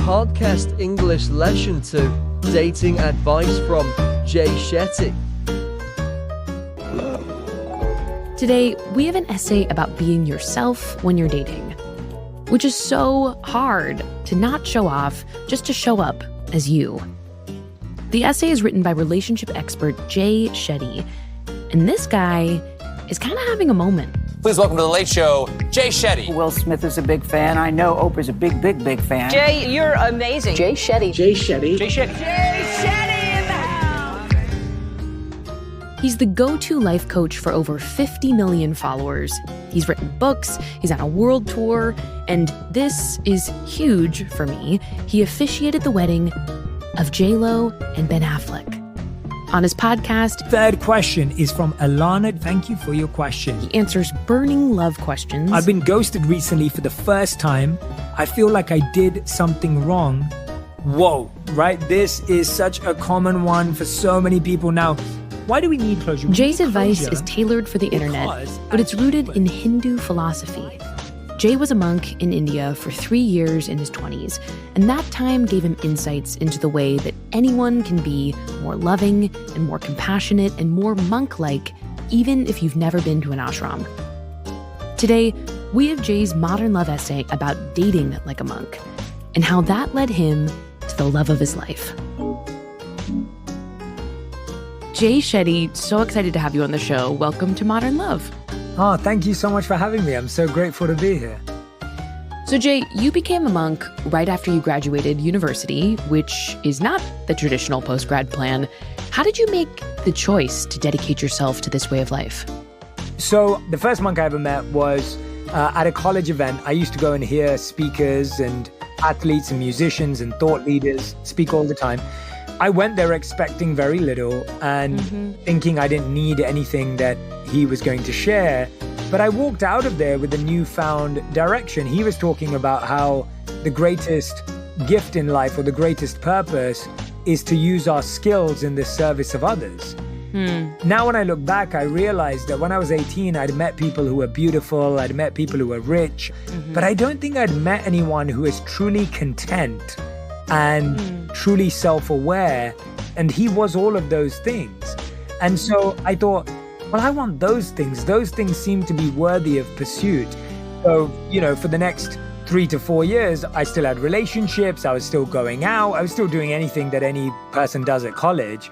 podcast English lesson 2, dating advice from Jay Shetty. Today, we have an essay about being yourself when you're dating, which is so hard to not show off, just to show up as you. The essay is written by relationship expert Jay Shetty, and this guy is kind of having a moment. Please welcome to The Late Show, Jay Shetty. Will Smith is a big fan. I know Oprah's a big, big, big fan. Jay, you're amazing. Jay Shetty. Jay Shetty. Jay Shetty. Jay Shetty in the house. He's the go-to life coach for over 50 million followers. He's written books, he's on a world tour, and this is huge for me. He officiated the wedding of J-Lo and Ben Affleck. On his podcast, Third question is from Alana. Thank you for your question. he answers burning love questions. I've been ghosted recently for the first time. I feel like I did something wrong. Whoa, right? This is such a common one for so many people. Now, why do we need closure? Jay's advice is tailored for the internet, because but it's rooted in Hindu philosophy. Jay was a monk in India for 3 years in his 20s, and that time gave him insights into the way that anyone can be more loving and more compassionate and more monk-like, even if you've never been to an ashram. Today, we have Jay's modern love essay about dating like a monk, and how that led him to the love of his life. Jay Shetty, so excited to have you on the show. Welcome to Modern Love. Oh, thank you so much for having me. I'm so grateful to be here. So Jay, you became a monk right after you graduated university, which is not the traditional post-grad plan. How did you make the choice to dedicate yourself to this way of life? So the first monk I ever met was at a college event. I used to go and hear speakers and athletes and musicians and thought leaders speak all the time. I went there expecting very little and thinking I didn't need anything that he was going to share. But I walked out of there with a newfound direction. He was talking about how the greatest gift in life or the greatest purpose is to use our skills in the service of others. Now, when I look back, I realized that when I was 18, I'd met people who were beautiful, I'd met people who were rich, but I don't think I'd met anyone who is truly content and truly self-aware, and he was all of those things. And so I thought, well, I want those things. Those things seem to be worthy of pursuit. So, for the next 3 to 4 years, I still had relationships, I was still going out, I was still doing anything that any person does at college.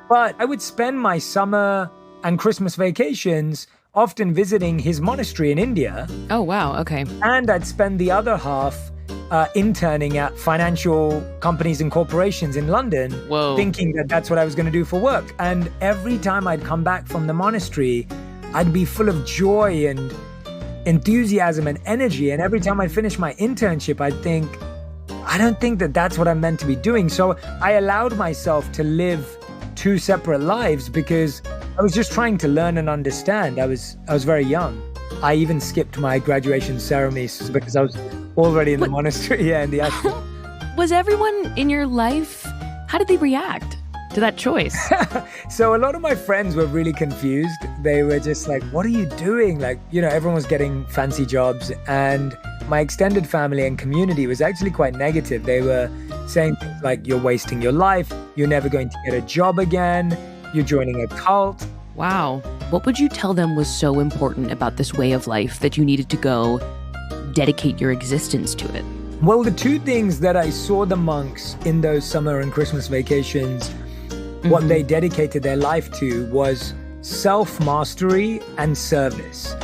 But I would spend my summer and Christmas vacations often visiting his monastery in India. Oh, wow. Okay. And I'd spend the other half interning at financial companies and corporations in London, thinking that that's what I was going to do for work. And every time I'd come back from the monastery, I'd be full of joy and enthusiasm and energy. And every time I'd finish my internship, I'd think, I don't think that that's what I'm meant to be doing. So I allowed myself to live 2 separate lives because I was just trying to learn and understand. I was very young. I even skipped my graduation ceremony because I was already in the monastery, in the ashram. Was everyone in your life, how did they react to that choice? So a lot of my friends were really confused. They were just like, what are you doing? Everyone was getting fancy jobs. And my extended family and community was actually quite negative. They were saying things like, you're wasting your life. You're never going to get a job again. You're joining a cult. Wow. What would you tell them was so important about this way of life that you needed to go dedicate your existence to it? Well, the 2 things that I saw the monks in those summer and Christmas vacations, what they dedicated their life to was self-mastery and service.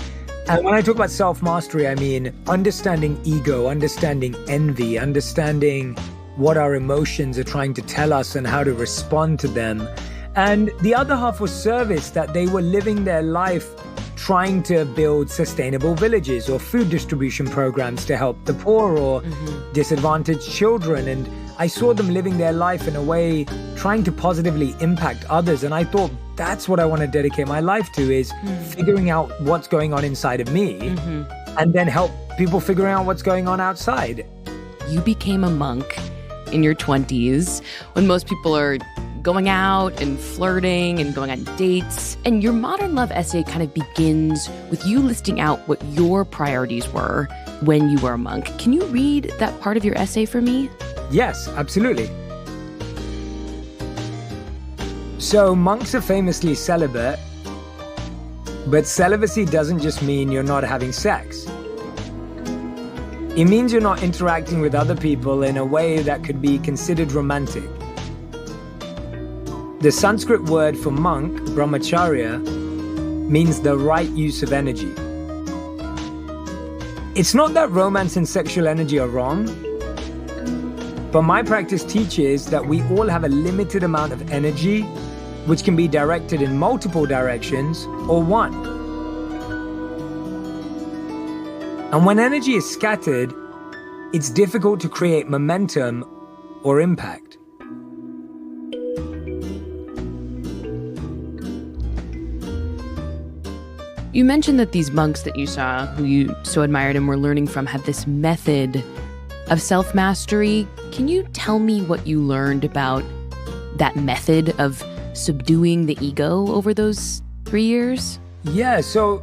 And when I talk about self-mastery, I mean understanding ego, understanding envy, understanding what our emotions are trying to tell us and how to respond to them. And the other half was service, that they were living their life trying to build sustainable villages or food distribution programs to help the poor or disadvantaged children. And I saw them living their life in a way trying to positively impact others. And I thought, that's what I want to dedicate my life to, is figuring out what's going on inside of me and then help people figuring out what's going on outside. You became a monk in your 20s when most people are going out and flirting and going on dates. And your modern love essay kind of begins with you listing out what your priorities were when you were a monk. Can you read that part of your essay for me? Yes, absolutely. So monks are famously celibate, but celibacy doesn't just mean you're not having sex. It means you're not interacting with other people in a way that could be considered romantic. The Sanskrit word for monk, brahmacharya, means the right use of energy. It's not that romance and sexual energy are wrong, but my practice teaches that we all have a limited amount of energy which can be directed in multiple directions or one. And when energy is scattered, it's difficult to create momentum or impact. You mentioned that these monks that you saw, who you so admired and were learning from, had this method of self-mastery. Can you tell me what you learned about that method of subduing the ego over those 3 years? Yeah, so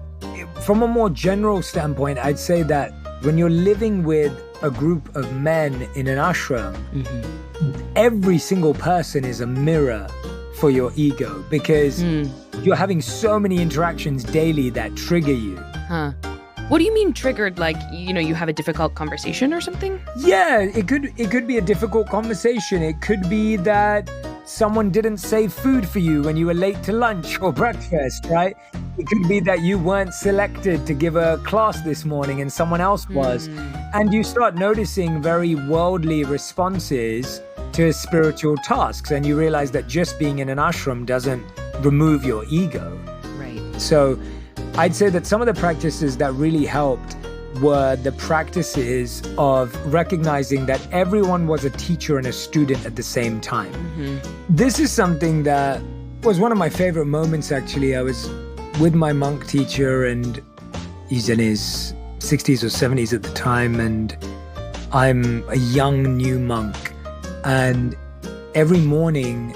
from a more general standpoint, I'd say that when you're living with a group of men in an ashram, every single person is a mirror for your ego because you're having so many interactions daily that trigger you. What do you mean triggered? Like, you have a difficult conversation or something? Yeah, it could be a difficult conversation. It could be that someone didn't save food for you when you were late to lunch or breakfast, right? It could be that you weren't selected to give a class this morning and someone else was. And you start noticing very worldly responses to spiritual tasks, and you realize that just being in an ashram doesn't remove your ego. Right. So I'd say that some of the practices that really helped were the practices of recognizing that everyone was a teacher and a student at the same time. This is something that was one of my favorite moments, actually. I was with my monk teacher, and he's in his 60s or 70s at the time, and I'm a young new monk. And every morning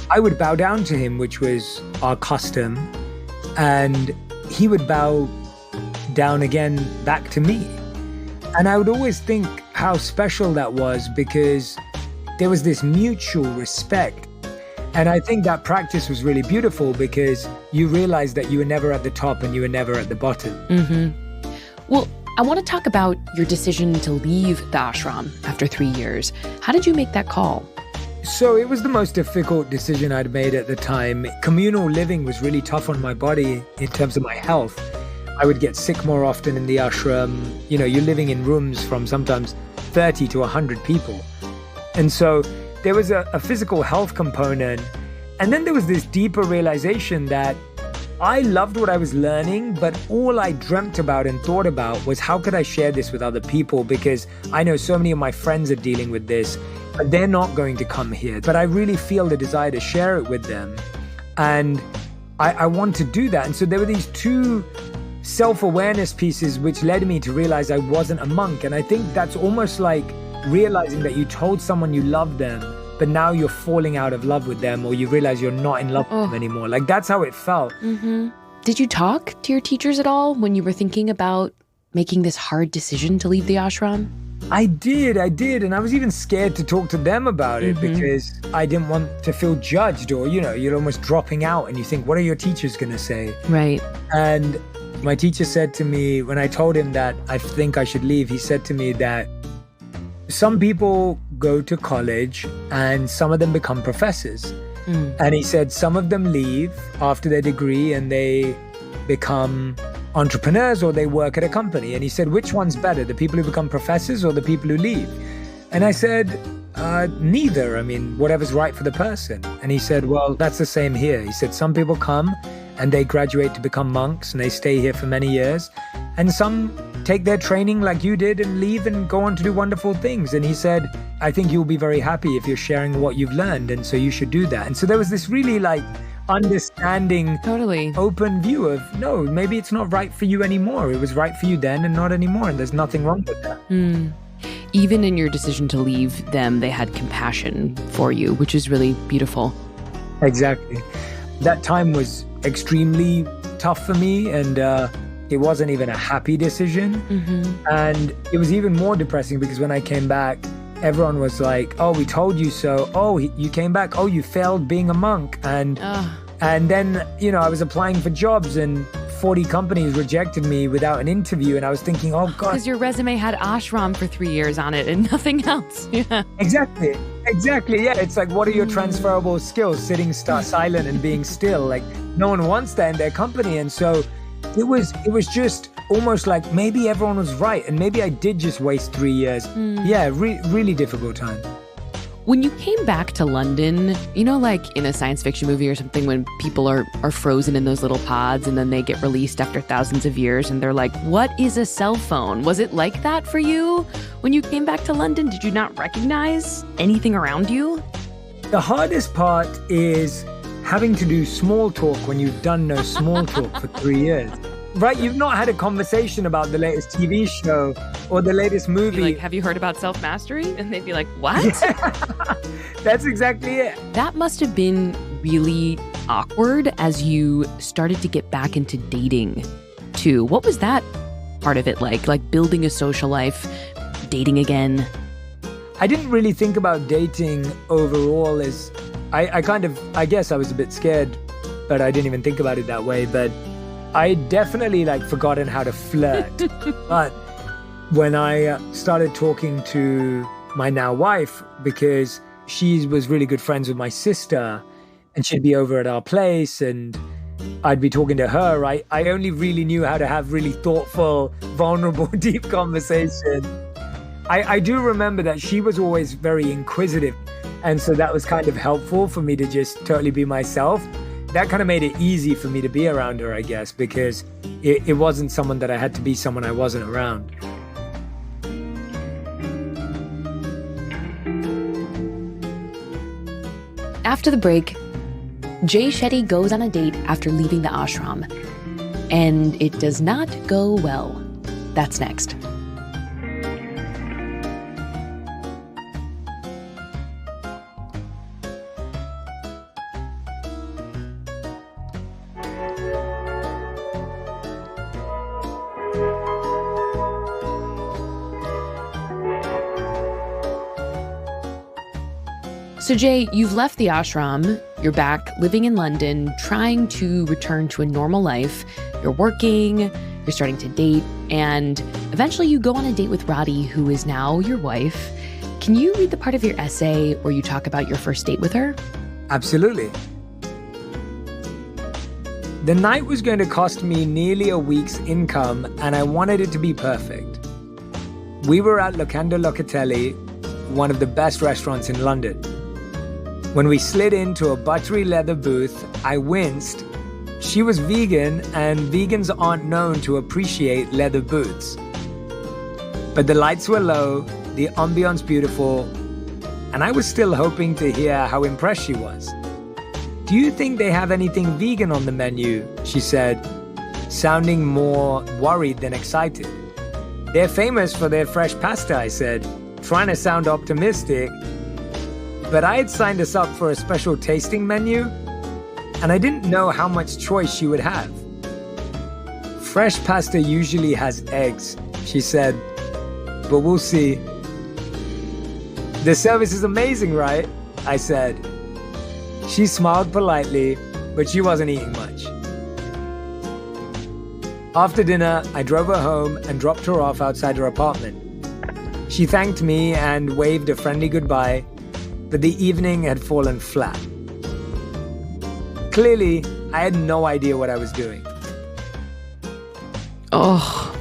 I would bow down to him, which was our custom, and he would bow down again back to me. And I would always think how special that was because there was this mutual respect. And I think that practice was really beautiful because you realized that you were never at the top and you were never at the bottom. Well, I want to talk about your decision to leave the ashram after 3 years. How did you make that call? So it was the most difficult decision I'd made at the time. Communal living was really tough on my body in terms of my health. I would get sick more often in the ashram. You're living in rooms from sometimes 30 to 100 people. And so there was a physical health component. And then there was this deeper realization that I loved what I was learning, but all I dreamt about and thought about was how could I share this with other people? Because I know so many of my friends are dealing with this, but they're not going to come here. But I really feel the desire to share it with them. And I want to do that. And so there were these two self-awareness pieces which led me to realize I wasn't a monk. And I think that's almost like realizing that you told someone you loved them, but now you're falling out of love with them, or you realize you're not in love with them anymore. Like, that's how it felt. Did you talk to your teachers at all when you were thinking about making this hard decision to leave the ashram? I did. And I was even scared to talk to them about it because I didn't want to feel judged, or, you're almost dropping out and you think, what are your teachers going to say? Right. And my teacher said to me, when I told him that I think I should leave, he said to me that some people go to college and some of them become professors. And he said some of them leave after their degree and they become entrepreneurs or they work at a company. And he said, which one's better, the people who become professors or the people who leave? And I said, neither. I mean, whatever's right for the person. And he said, well, that's the same here. He said, some people come and they graduate to become monks and they stay here for many years. And some take their training like you did and leave and go on to do wonderful things. And he said, I think you'll be very happy if you're sharing what you've learned. And so you should do that. And so there was this really understanding, Totally. open view of, no, maybe it's not right for you anymore. It was right for you then and not anymore. And there's nothing wrong with that. Even in your decision to leave them, they had compassion for you, which is really beautiful. Exactly. That time was extremely tough for me, and it wasn't even a happy decision. And it was even more depressing because when I came back everyone was like, oh, we told you so. Oh, you came back. Oh, you failed being a monk. And then, I was applying for jobs and 40 companies rejected me without an interview. And I was thinking, oh, God. Because your resume had ashram for 3 years on it and nothing else. Yeah. Exactly. Yeah. It's like, what are your transferable skills? Sitting silent and being still. Like, no one wants that in their company. And so it was just almost like maybe everyone was right. And maybe I did just waste 3 years. Yeah, really difficult time. When you came back to London, like in a science fiction movie or something, when people are frozen in those little pods and then they get released after thousands of years and they're like, what is a cell phone? Was it like that for you when you came back to London? Did you not recognize anything around you? The hardest part is having to do small talk when you've done no small talk for 3 years. Right, you've not had a conversation about the latest TV show or the latest movie. Like, have you heard about self-mastery? And they'd be like, what? Yeah. That's exactly it. That must have been really awkward as you started to get back into dating, too. What was that part of it like? Like building a social life, dating again? I didn't really think about dating overall as... I guess I was a bit scared, but I didn't even think about it that way. But I definitely forgotten how to flirt. But when I started talking to my now wife, because she was really good friends with my sister and she'd be over at our place and I'd be talking to her, I only really knew how to have really thoughtful, vulnerable, deep conversation. I do remember that she was always very inquisitive. And so that was kind of helpful for me to just totally be myself. That kind of made it easy for me to be around her, I guess, because it wasn't someone that I had to be someone I wasn't around. After the break, Jay Shetty goes on a date after leaving the ashram. And it does not go well. That's next. So Jay, you've left the ashram, you're back living in London, trying to return to a normal life. You're working, you're starting to date, and eventually you go on a date with Roddy, who is now your wife. Can you read the part of your essay where you talk about your first date with her? Absolutely. The night was going to cost me nearly a week's income, and I wanted it to be perfect. We were at Locanda Locatelli, one of the best restaurants in London. When we slid into a buttery leather booth, I winced. She was vegan, and vegans aren't known to appreciate leather booths. But the lights were low, the ambiance beautiful, and I was still hoping to hear how impressed she was. "Do you think they have anything vegan on the menu?" she said, sounding more worried than excited. "They're famous for their fresh pasta," I said, trying to sound optimistic. But I had signed us up for a special tasting menu, and I didn't know how much choice she would have. "Fresh pasta usually has eggs," she said, "but we'll see." "The service is amazing, right?" I said. She smiled politely, but she wasn't eating much. After dinner, I drove her home and dropped her off outside her apartment. She thanked me and waved a friendly goodbye, but the evening had fallen flat. Clearly, I had no idea what I was doing. Oh,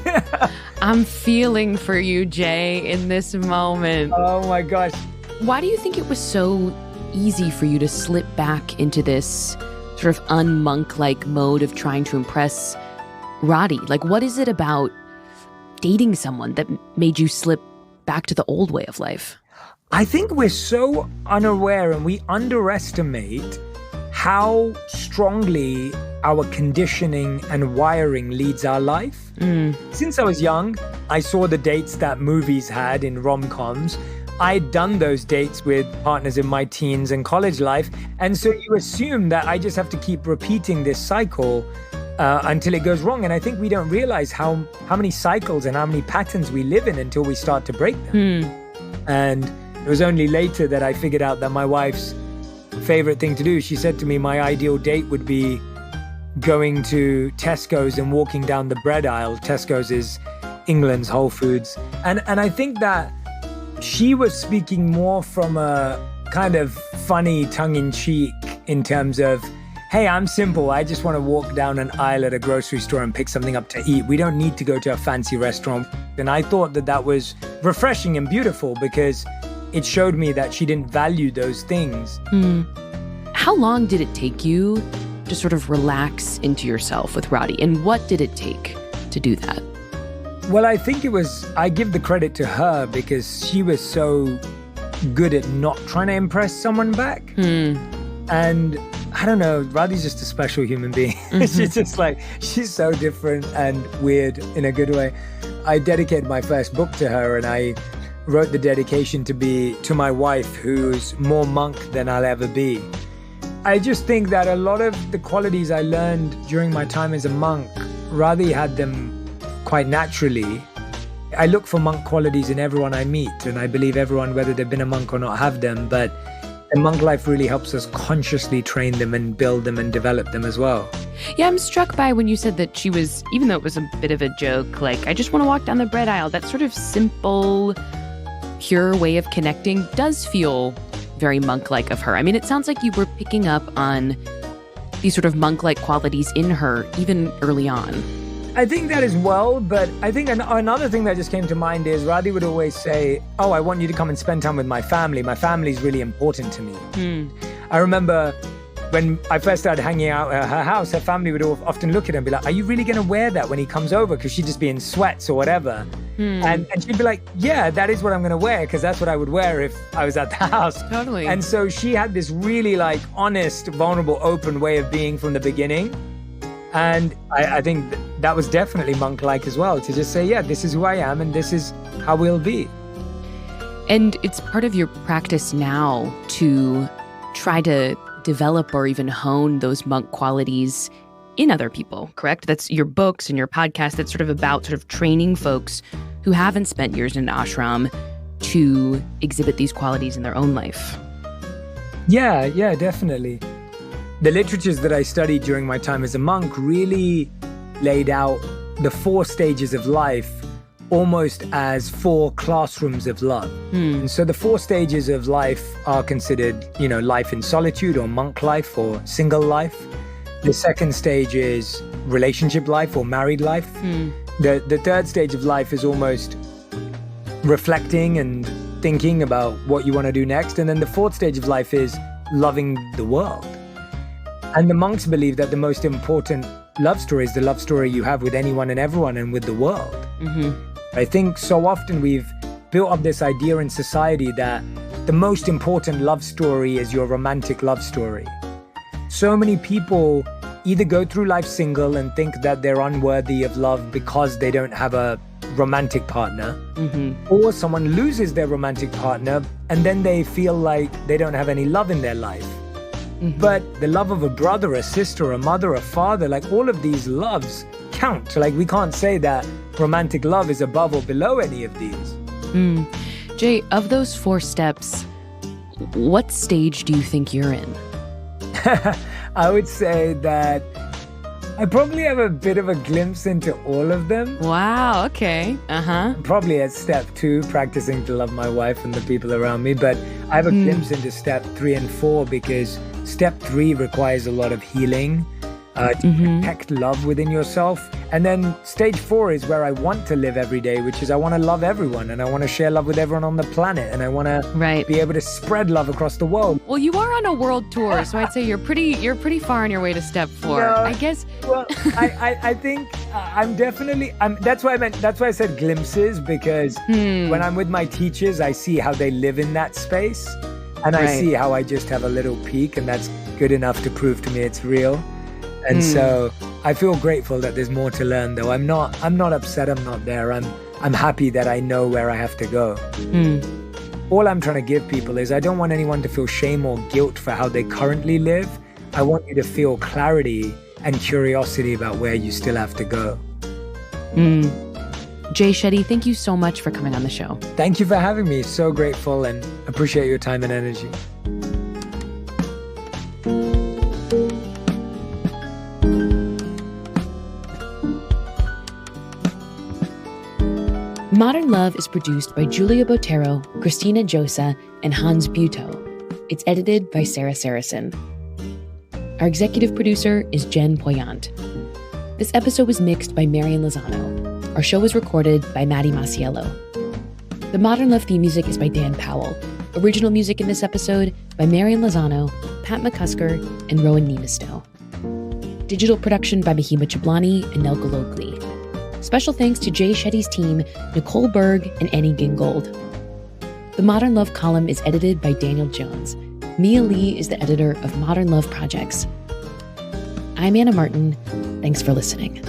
I'm feeling for you, Jay, in this moment. Oh my gosh. Why do you think it was so easy for you to slip back into this sort of un-monk-like mode of trying to impress Roddy? Like, what is it about dating someone that made you slip back to the old way of life? I think we're so unaware and we underestimate how strongly our conditioning and wiring leads our life. Since I was young, I saw the dates that movies had in rom-coms. I'd done those dates with partners in my teens and college life. And so you assume that I just have to keep repeating this cycle until it goes wrong. And I think we don't realize how many cycles and how many patterns we live in until we start to break them. And It was only later that I figured out that my wife's favorite thing to do, she said to me, my ideal date would be going to Tesco's and walking down the bread aisle. Tesco's is England's Whole Foods. And I think that she was speaking more from a kind of funny tongue-in-cheek in terms of, hey, I'm simple. I just want to walk down an aisle at a grocery store and pick something up to eat. We don't need to go to a fancy restaurant. And I thought that that was refreshing and beautiful because it showed me that she didn't value those things. How long did it take you to sort of relax into yourself with Roddy? And what did it take to do that? Well, I think I give the credit to her because she was so good at not trying to impress someone back. And I don't know, Radhi's just a special human being. She's just like, she's so different and weird in a good way. I dedicated my first book to her, and I wrote the dedication to my wife, who's more monk than I'll ever be. I just think that a lot of the qualities I learned during my time as a monk, Radhi had them quite naturally. I look for monk qualities in everyone I meet, and I believe everyone, whether they've been a monk or not, have them, but the monk life really helps us consciously train them and build them and develop them as well. Yeah, I'm struck by when you said that she was, even though it was a bit of a joke, like, I just want to walk down the bread aisle, that sort of simple, pure way of connecting does feel very monk-like of her. I mean, it sounds like you were picking up on these sort of monk-like qualities in her even early on. I think that as well, but I think another thing that just came to mind is Radhi would always say, oh, I want you to come and spend time with my family. My family is really important to me. I remember when I first started hanging out at her house, her family would often look at her and be like, are you really going to wear that when he comes over? Because she'd just be in sweats or whatever. And she'd be like, yeah, that is what I'm going to wear, because that's what I would wear if I was at the house. Totally. And so she had this really like honest, vulnerable, open way of being from the beginning. And I think that was definitely monk-like as well, to just say, yeah, this is who I am and this is how we'll be. And it's part of your practice now to try to develop or even hone those monk qualities in other people, correct? That's your books and your podcast that's sort of about sort of training folks who haven't spent years in an ashram to exhibit these qualities in their own life. Yeah, definitely. The literatures that I studied during my time as a monk really laid out the 4 stages of life almost as 4 classrooms of love. And so the 4 stages of life are considered, life in solitude or monk life or single life. The second stage is relationship life or married life. The third stage of life is almost reflecting and thinking about what you want to do next. And then the 4th stage of life is loving the world. And the monks believe that the most important love story is the love story you have with anyone and everyone and with the world. I think so often we've built up this idea in society that the most important love story is your romantic love story. So many people either go through life single and think that they're unworthy of love because they don't have a romantic partner, or someone loses their romantic partner and then they feel like they don't have any love in their life. But the love of a brother, a sister, a mother, a father, like all of these loves count. Like we can't say that romantic love is above or below any of these. Jay, of those 4 steps, what stage do you think you're in? I would say that I probably have a bit of a glimpse into all of them. Wow, okay. Probably at step 2, practicing to love my wife and the people around me. But I have a glimpse into step 3 and 4 because step 3 requires a lot of healing to protect love within yourself. And then stage 4 is where I want to live every day, which is I want to love everyone and I want to share love with everyone on the planet and I want to be able to spread love across the world. Well, you are on a world tour, so I'd say you're pretty far on your way to step 4. No, I guess. Well, I think that's why I said glimpses, because when I'm with my teachers, I see how they live in that space and I see how I just have a little peek, and that's good enough to prove to me it's real. And so I feel grateful that there's more to learn, though. I'm not upset I'm not there. I'm happy that I know where I have to go. All I'm trying to give people is I don't want anyone to feel shame or guilt for how they currently live. I want you to feel clarity and curiosity about where you still have to go. Jay Shetty, thank you so much for coming on the show. Thank you for having me. So grateful and appreciate your time and energy. Modern Love is produced by Julia Botero, Christina Josa, and Hans Buetow. It's edited by Sarah Saracen. Our executive producer is Jen Poyant. This episode was mixed by Marian Lozano. Our show was recorded by Maddie Masiello. The Modern Love theme music is by Dan Powell. Original music in this episode by Marian Lozano, Pat McCusker, and Rowan Nemistow. Digital production by Mahima Chablani and Nelka Lokley. Special thanks to Jay Shetty's team, Nicole Berg and Annie Gingold. The Modern Love column is edited by Daniel Jones. Mia Lee is the editor of Modern Love Projects. I'm Anna Martin. Thanks for listening.